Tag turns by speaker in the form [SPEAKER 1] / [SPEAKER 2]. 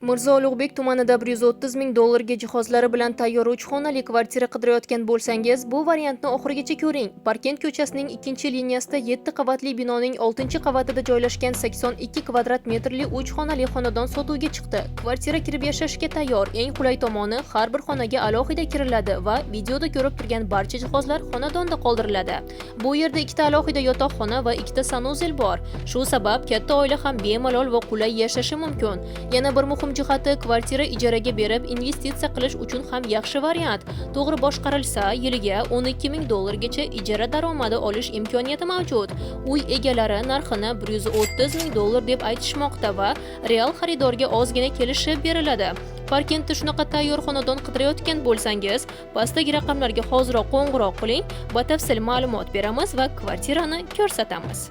[SPEAKER 1] Mirzo Ulug'bek tumanida 130 ming dollarga jihozlari bilan tayyor 3 xonali kvartira qidirayotgan bo'lsangiz, bu variantni oxirigacha ko'ring. Parkent ko'chasining 2-liniyasida 7 qavatli binoning 6-qavatida joylashgan 82 kvadrat metrli 3 xonali xonadon sotuvga chiqdi. Kvartira kirib yashashga tayyor. Eng qulay tomoni, har bir xonaga alohida kiriladi va videoda ko'rib turgan barcha jihozlar xonadonda qoldiriladi. Bu yerda 2 alohida yotoqxona va 2 sanuzel bor. Shu sabab katta oila ham bemalol va qulay yashashi mumkin. Yana bir muhim jihati, kvartira ijaraga berib investitsiya qilish uchun ham yaxshi variant. To'g'ri boshqarilsa, yiliga 12 ming dollargacha ijara daromadi olish imkoniyati mavjud. Uy egalari narxini 130 ming dollar deb aytishmoqda va real xaridorga ozgina kelishib beriladi. Parkentda shunaqa tayyor xonadon qidirayotgan bo'lsangiz, pastdagi raqamlarga hoziroq qo'ng'iroq qiling, batafsil ma'lumot beramiz va kvartirani ko'rsatamiz.